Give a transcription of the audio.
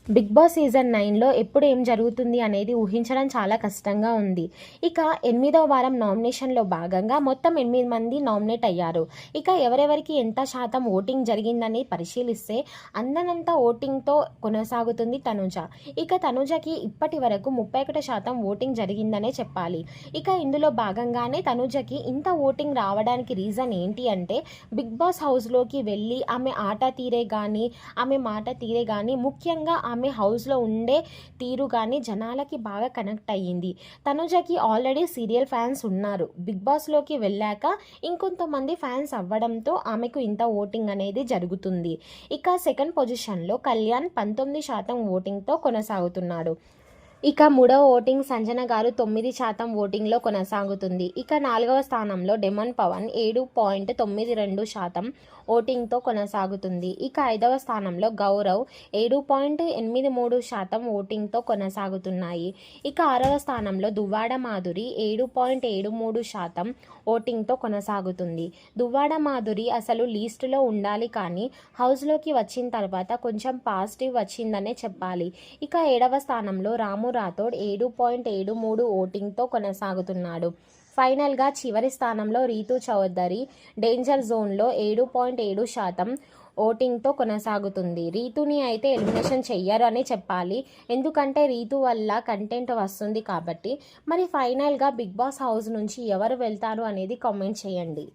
Big boss season 9లో ఎప్పుడు ఏం జరుగుతుంది అనేది ఊహించడం చాలా కష్టంగా ఉంది. ఇక 8వ వారం నామినేషన్లో భాగంగా మొత్తం 8 మంది నామినేట్ అయ్యారు. ఇక ఎవరెవరికి ఎంత శాతం ఓటింగ్ జరిగిందని పరిశీలిస్తే అందనంత ఓటింగ్తో కొనసాగుతుంది తనుజ. ఇక తనుజకి ఇప్పటి వరకు 31% ఓటింగ్ జరిగిందనే చెప్పాలి. ఇక ఇందులో భాగంగానే తనుజకి ఇంత ఓటింగ్ రావడానికి రీజన్ ఏంటి అంటే బిగ్ బాస్ హౌస్లోకి వెళ్ళి ఆమె ఆట తీరే కానీ ఆమె మాట తీరే కానీ ముఖ్యంగా ఆమె హౌస్లో ఉండే తీరు కానీ జనాలకి బాగా కనెక్ట్ అయ్యింది. తనుజకి ఆల్రెడీ సీరియల్ ఫ్యాన్స్ ఉన్నారు. బిగ్ బాస్లోకి వెళ్ళాక ఇంకొంతమంది ఫ్యాన్స్ అవ్వడంతో ఆమెకు ఇంత ఓటింగ్ అనేది జరుగుతుంది. ఇక సెకండ్ పొజిషన్లో కళ్యాణ్ 19% ఓటింగ్తో కొనసాగుతున్నాడు. ఇక 3వ ఓటింగ్ సంజన గారు 9% ఓటింగ్లో కొనసాగుతుంది. ఇక 4వ స్థానంలో డెమన్ పవన్ 7.92% ఓటింగ్తో కొనసాగుతుంది. ఇక 5వ స్థానంలో గౌరవ్ 7.83% ఓటింగ్తో కొనసాగుతున్నాయి. ఇక 6వ స్థానంలో దువ్వాడ మాధురి 7.73% ఓటింగ్తో కొనసాగుతుంది. దువ్వాడ మాధురి అసలు లీస్టులో ఉండాలి కానీ హౌస్లోకి వచ్చిన తర్వాత కొంచెం పాజిటివ్ వచ్చిందనే చెప్పాలి. ఇక 7వ స్థానంలో రాము రాథోడ్ 7.73 ఓటింగ్తో కొనసాగుతున్నాడు. ఫైనల్గా చివరి స్థానంలో రీతూ చౌదరి డేంజర్ జోన్లో 7.7% ఓటింగ్తో కొనసాగుతుంది. రీతుని అయితే ఎలిమినేషన్ చెయ్యరు అని చెప్పాలి. ఎందుకంటే రీతు వల్ల కంటెంట్ వస్తుంది కాబట్టి. మరి ఫైనల్గా బిగ్ బాస్ హౌస్ నుంచి ఎవరు వెళ్తారు అనేది కామెంట్ చేయండి.